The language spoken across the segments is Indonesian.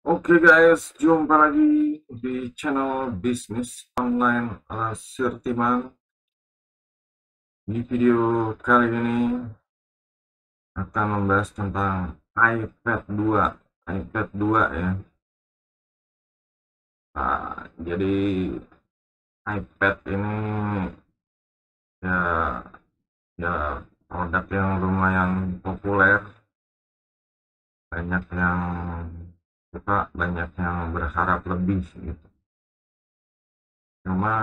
Oke guys, jumpa lagi di channel bisnis online ala Sirtiman. Di video kali ini akan membahas tentang iPad 2. iPad 2 ya. Jadi iPad ini ya ya produk yang lumayan populer. Banyak yang suka, banyak yang berharap lebih gitu. Cuma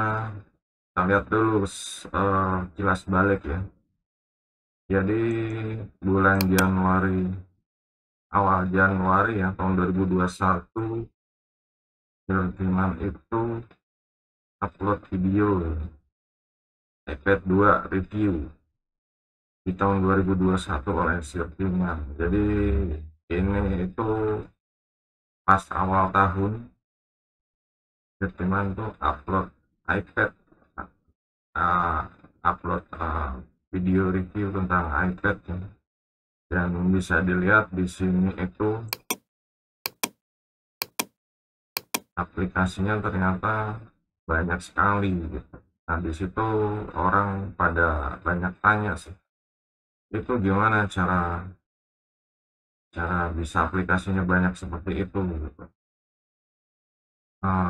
kita lihat dulu kilas balik ya. Jadi bulan Januari, awal Januari ya tahun 2021, Sirtiman itu upload video iPad 2 review di tahun 2021 oleh Sirtiman. Jadi ini itu pas awal tahun Sirtiman tuh upload iPad, uh, upload video review tentang iPad ya. Dan bisa dilihat di sini itu aplikasinya ternyata banyak sekali gitu. Nah, di situ orang pada banyak tanya sih, itu gimana cara cara bisa aplikasinya banyak seperti itu gitu.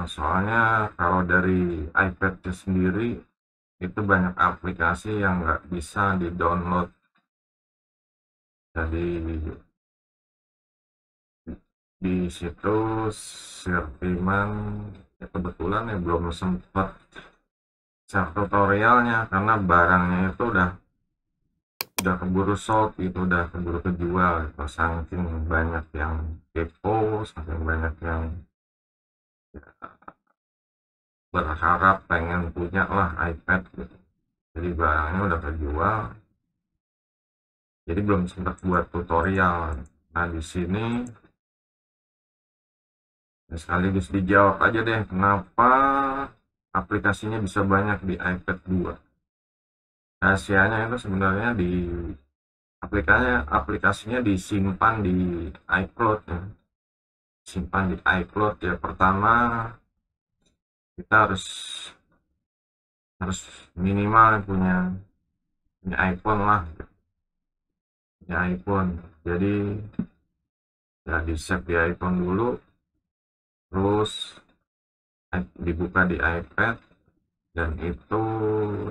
Soalnya kalau dari iPad sendiri itu banyak aplikasi yang nggak bisa di-download. Jadi di situ Sirtiman ya kebetulan ya belum sempat share tutorialnya karena barangnya itu udah keburu sold gitu, udah keburu kejual gitu. Saking banyak yang kepo, saking banyak yang berharap pengen punya lah iPad gitu. Jadi barangnya udah kejual, jadi belum sempat buat tutorial. Nah di sini ya sekaligus dijawab aja deh kenapa aplikasinya bisa banyak di iPad 2. Rahasianya itu sebenarnya di aplikasinya disimpan di iCloud ya. Simpan di iCloud ya. Pertama kita harus minimal punya iPhone lah, punya iPhone. Jadi ya di save di iPhone dulu, terus dibuka di iPad, dan itu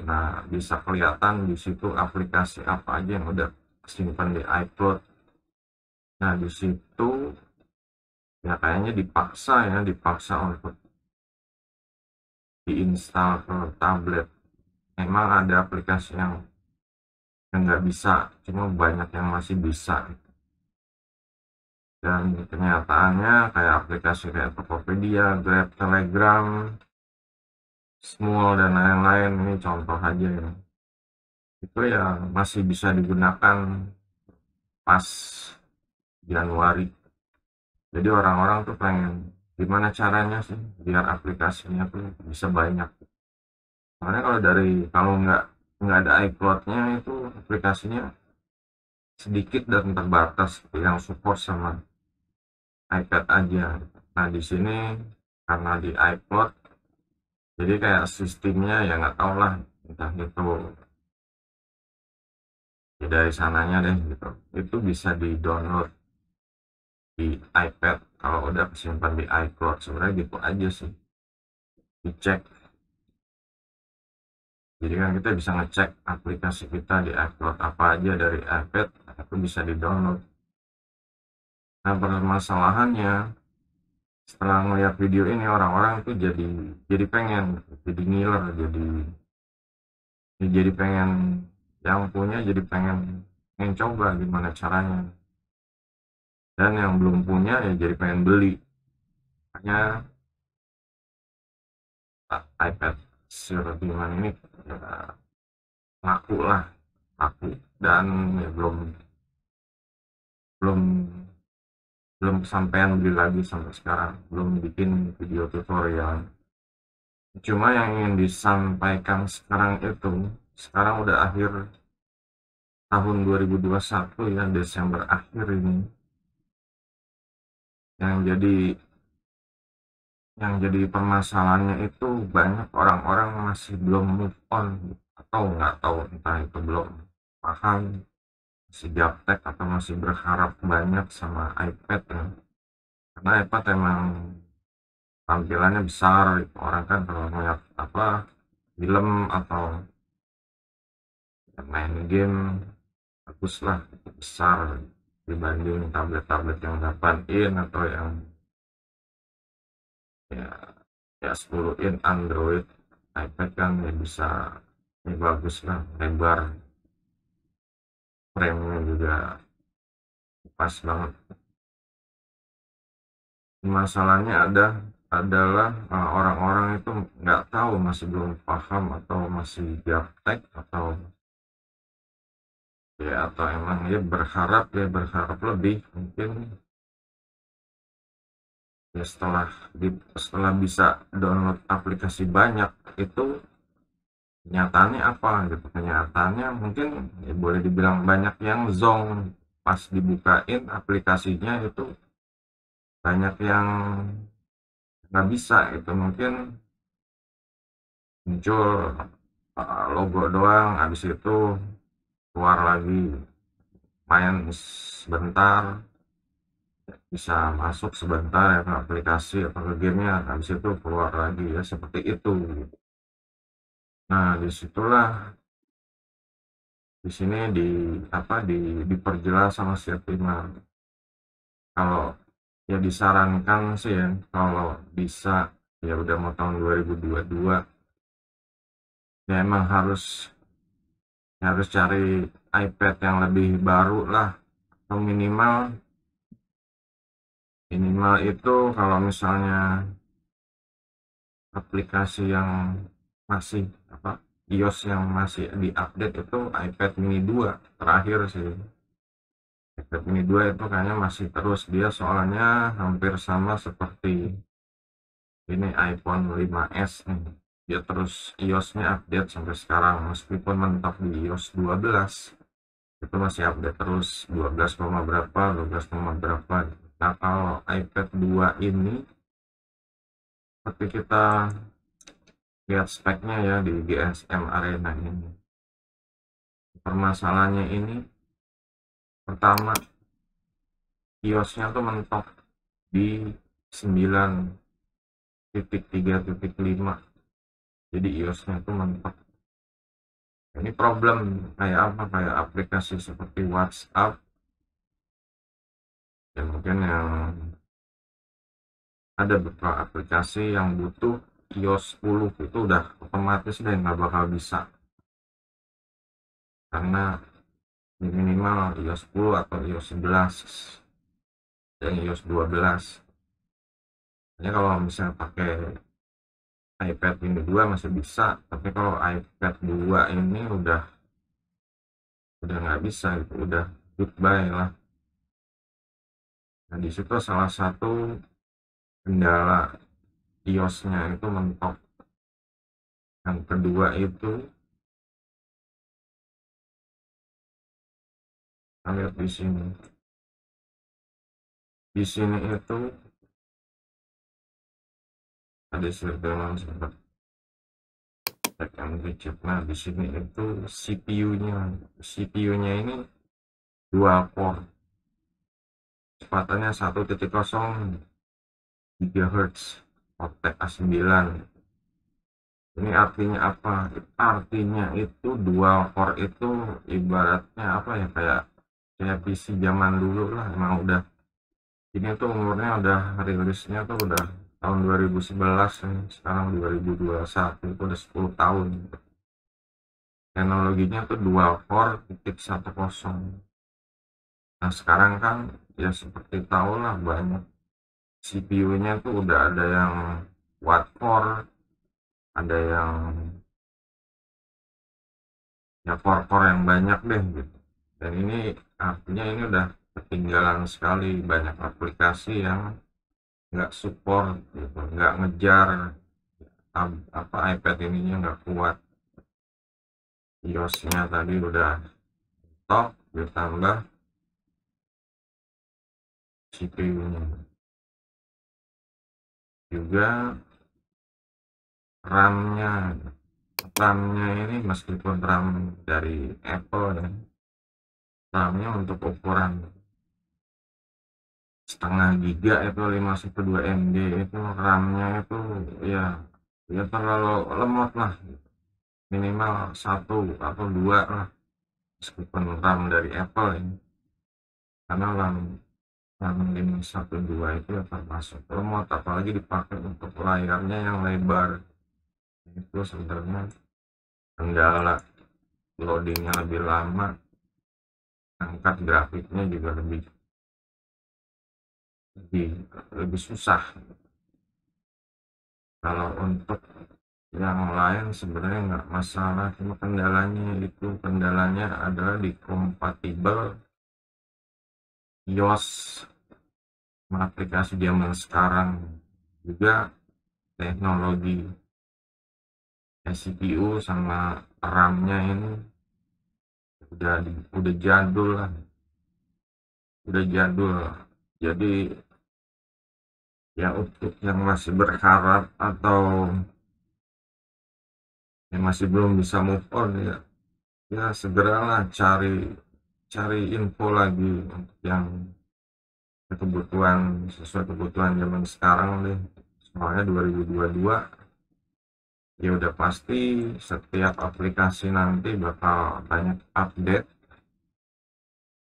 nah bisa kelihatan di situ aplikasi apa aja yang udah simpan di iCloud. Nah di situ ya kayaknya dipaksa untuk diinstal ke tablet. Memang ada aplikasi yang nggak bisa, cuma banyak yang masih bisa. Dan kenyataannya kayak aplikasi kayak Tokopedia, Grab, Telegram, Small, dan lain-lain, ini contoh aja ya, itu ya masih bisa digunakan pas Januari. Jadi orang-orang tuh pengen gimana caranya sih biar aplikasinya tuh bisa banyak. Soalnya kalau nggak ada iCloud-nya itu aplikasinya sedikit dan terbatas yang support sama iPad aja. Nah di sini karena di iCloud, jadi kayak sistemnya ya nggak tau lah, entah itu ya dari sananya deh gitu. Itu bisa di download di iPad kalau udah kesimpan di iCloud. Sebenarnya gitu aja sih, dicek. Jadi kan kita bisa ngecek aplikasi kita di iCloud apa aja dari iPad, itu bisa di download. Nah permasalahannya setelah ngeliat video ini orang-orang tuh jadi pengen, jadi ngiler, jadi pengen yang punya, jadi pengen coba gimana caranya, dan yang belum punya ya jadi pengen beli. Makanya iPad Zero Gimana ini ya, laku lah, laku. Dan ya belum belum sampean beli lagi sampai sekarang, belum bikin video tutorial. Cuma yang ingin disampaikan sekarang itu, sekarang udah akhir tahun 2021 ya, Desember akhir ini, yang jadi yang jadi permasalahannya itu banyak orang-orang masih belum move on atau nggak tahu, entah itu belum paham, masih gaptek atau masih berharap banyak sama iPad ya. Karena iPad emang tampilannya besar gitu. Orang kan kalau ngeliat apa film atau main game bagus lah, besar dibanding tablet-tablet yang 8 in atau yang ya 10 in Android. iPad kan ya bisa ya bagus lah, lebar, frame-nya juga pas banget. Masalahnya adalah orang-orang itu nggak tahu, masih belum paham atau masih gaptek atau emang berharap lebih mungkin ya. Setelah bisa download aplikasi banyak itu, kenyataannya apa gitu, kenyataannya mungkin ya boleh dibilang banyak yang zonk. Pas dibukain aplikasinya itu banyak yang nggak bisa itu, mungkin muncul logo doang, habis itu keluar lagi, main sebentar, bisa masuk sebentar ya ke aplikasi atau ke gamenya, habis itu keluar lagi ya, seperti itu gitu. Nah disitulah, di sini diperjelas sama si optimal. Kalau ya disarankan sih ya, kalau bisa ya udah mau tahun 2022 ya emang harus cari iPad yang lebih baru lah, atau minimal itu kalau misalnya aplikasi yang masih iOS yang masih diupdate itu iPad mini 2 terakhir sih. iPad mini 2 itu kayaknya masih terus, dia soalnya hampir sama seperti ini iPhone 5s nih. Dia terus iOS-nya update sampai sekarang, meskipun mentok di iOS 12 itu masih update terus 12, berapa 12, berapa. Nah kalau iPad 2 ini, seperti kita lihat speknya ya di GSM Arena ini, permasalahannya ini pertama iOS-nya tuh mentok di 9.3.5, jadi iOS-nya tuh mentok. Ini problem kayak apa, kayak aplikasi seperti WhatsApp ya, mungkin yang ada beberapa aplikasi yang butuh iOS 10 itu udah otomatis deh nggak bakal bisa, karena minimal iOS 10 atau iOS 11 dan iOS 12. Ini kalau misalnya pakai iPad mini 2 masih bisa, tapi kalau iPad 2 ini udah nggak bisa gitu, udah goodbye lah. Nah disitu salah satu kendala iOS-nya itu mentok. Yang kedua itu kita lihat di sini itu ada surveillance sempat tag and reject. Nah di sini itu CPU-nya ini dual core, kecepatannya 1.0 GHz, Optec A9. Ini artinya apa? Artinya itu dual core itu ibaratnya apa ya, kayak PC zaman dulu lah. Emang udah ini tuh umurnya, udah rilisnya tuh udah tahun 2011 nih, sekarang 2021, itu udah 10 tahun. Teknologinya tuh dual core titik 10. Nah sekarang kan ya seperti tahu lah, banyak CPU-nya tuh udah ada yang quad core, ada yang ya core yang banyak deh gitu. Dan ini artinya ini udah ketinggalan sekali, banyak aplikasi yang nggak support gitu, nggak ngejar iPad ininya nggak kuat. iOS-nya tadi udah top, ditambah CPU-nya. Juga RAM-nya RAM-nya ini meskipun RAM dari Apple ya, RAM-nya untuk ukuran setengah giga itu 512 MB itu RAM-nya itu ya ya terlalu lemot lah, minimal satu atau dua lah meskipun RAM dari Apple ini, karena RAM 512 itu ya termasuk lemot, apalagi dipakai untuk layarnya yang lebar. Itu sebenarnya kendala, loadingnya lebih lama, angkat grafiknya juga lebih lebih susah. Kalau untuk yang lain sebenarnya nggak masalah, cuma kendalanya adalah di kompatibel iOS sama aplikasi zaman sekarang, juga teknologi CPU sama RAM-nya ini udah jadul lah, udah jadul. Jadi ya untuk yang masih berharap atau yang masih belum bisa move on ya, ya segeralah cari cari info lagi untuk yang kebutuhan, sesuai kebutuhan zaman sekarang deh. Soalnya 2022 ya udah pasti setiap aplikasi nanti bakal banyak update.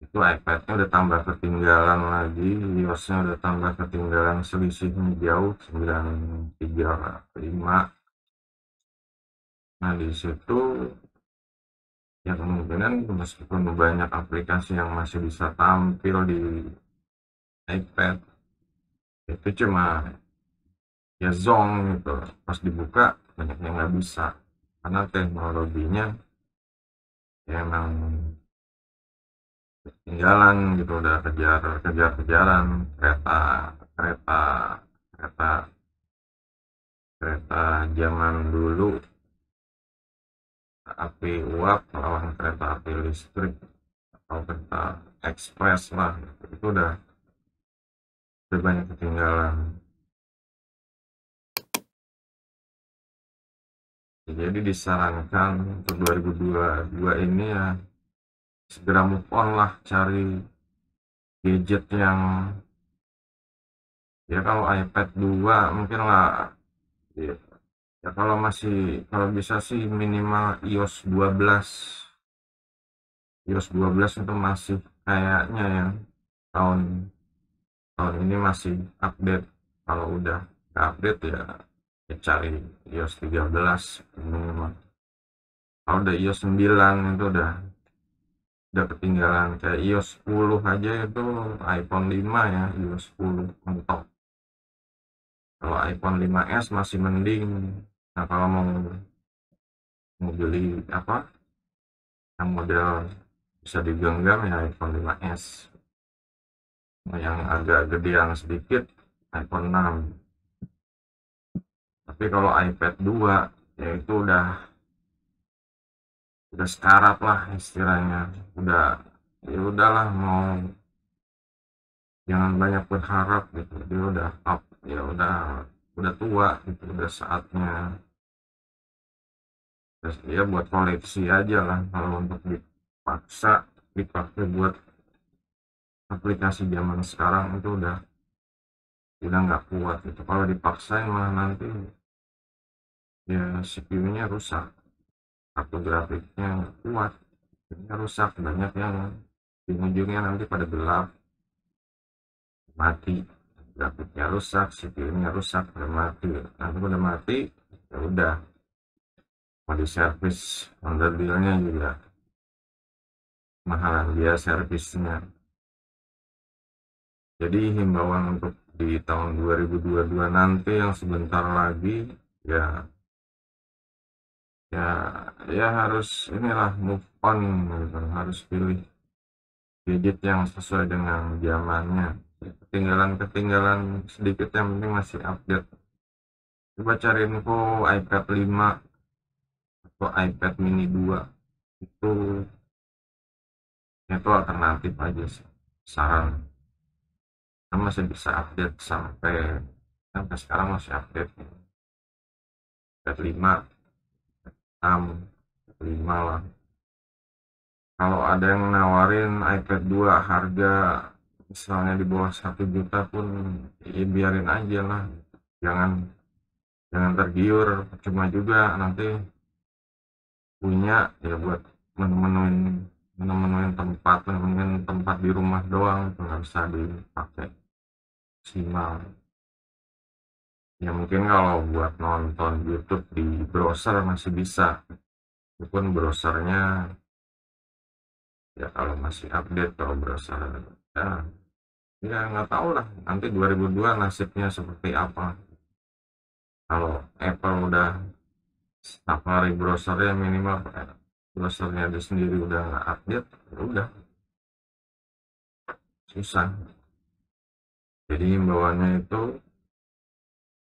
Itu iPad-nya udah tambah ketinggalan lagi, iOS-nya udah tambah ketinggalan, selisihnya jauh 935. Nah di situ ya kemungkinan meskipun banyak aplikasi yang masih bisa tampil di iPad, itu cuma ya zong gitu, pas dibuka banyak yang nggak bisa karena teknologinya ya emang ketinggalan gitu, udah kejar-kejaran kereta kereta kereta kereta zaman dulu, api uap lawan kereta api listrik atau kereta ekspres lah, itu udah banyak ketinggalan. Jadi disarankan untuk 2022 ini ya segera move on lah, cari gadget yang ya kalau iPad 2 mungkin lah ya, ya kalau bisa sih minimal iOS 12 itu masih kayaknya ya tahun tahun ini masih update. Kalau udah nggak update ya, ya cari iOS 13 minimal. Kalau udah iOS 9 itu udah ketinggalan, kayak iOS 10 aja itu iPhone 5 ya, iOS 10 mentok. Kalau iPhone 5s masih mending. Nah kalau mau beli apa yang model bisa digenggam ya iPhone 5s, yang agak gedean sedikit iPhone 6. Tapi kalau iPad 2 ya itu udah sekarat lah istilahnya, udah ya udahlah, mau jangan banyak berharap gitu, dia udah up, ya udah tua gitu, udah saatnya terus ya buat koleksi aja lah. Kalau untuk dipakai buat aplikasi zaman sekarang itu udah nggak kuat gitu, kalau dipaksain malah nanti ya CPU-nya rusak, kartu grafiknya nggak kuat, jadinya rusak, banyak yang di ujungnya nanti pada gelap, mati, grafiknya rusak, CPU-nya rusak, udah mati. Nanti udah mati ya udah, mau di servis under dealnya juga mahalan dia servisnya. Jadi himbauan untuk di tahun 2022 nanti yang sebentar lagi ya ya ya harus inilah move on gitu, harus pilih gadget yang sesuai dengan zamannya, ketinggalan sedikit yang penting masih update. Coba cari info iPad 5 atau iPad mini 2, itu alternatif aja sih, saran, kan masih bisa update sampai sampai sekarang masih update update 5, 6, 5 lah. Kalau ada yang nawarin iPad 2 harga misalnya di bawah 1 juta pun, ya biarin aja lah, jangan jangan tergiur, cuma juga nanti punya ya buat menemuin menemuin tempat di rumah doang, itu nggak bisa dipakai maksimal. Ya mungkin kalau buat nonton YouTube di browser masih bisa, walaupun browsernya ya kalau masih update, kalau browser ya, ya nggak tahu lah nanti 2002 nasibnya seperti apa. Kalau Apple udah Safari browsernya minimal browsernya dia sendiri udah nggak update, ya udah susah. Jadi himbauannya itu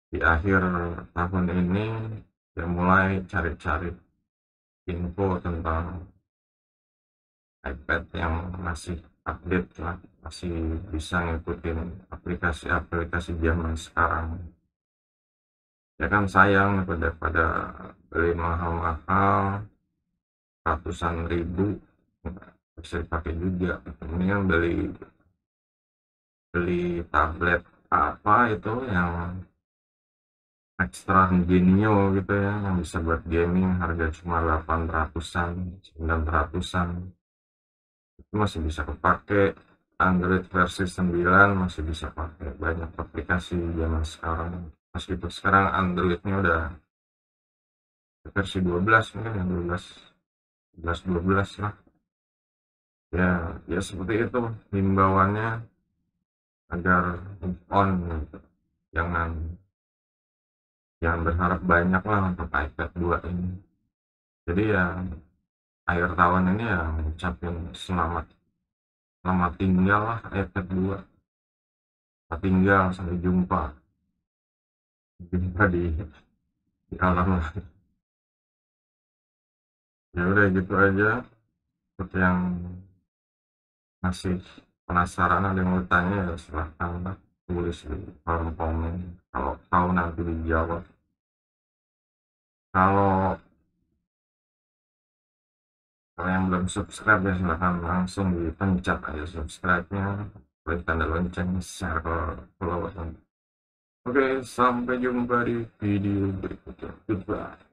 di akhir tahun ini ya mulai cari-cari info tentang iPad yang masih update lah, masih bisa ngikutin aplikasi-aplikasi zaman sekarang. Ya kan sayang daripada beli mahal-mahal ratusan ribu bisa dipakai juga, mendingan beli beli tablet apa itu yang ekstra genio gitu ya, yang bisa buat gaming, harga cuma 800-an 900-an, itu masih bisa kepake. Android versi 9 masih bisa pakai banyak aplikasi zaman sekarang, meskipun sekarang Androidnya udah versi 12 mungkin ya, 12 12 lah ya. Ya seperti itu himbauannya, agar move on gitu. Jangan berharap banyak lah untuk iPad 2 ini. Jadi ya akhir tahun ini ya ngucapin selamat selamat tinggal lah iPad 2. Selamat tinggal, sampai jumpa di alam lain. Ya udah gitu aja. Untuk yang masih penasaran, ada yang mau tanya ya silahkan lah, tulis di kolom komen, kalau tahu nanti dijawab. Kalau kalau yang belum subscribe ya silahkan langsung dipencet aja subscribe-nya, klik tanda lonceng, share ke follower. Oke, sampai jumpa di video berikutnya. Goodbye.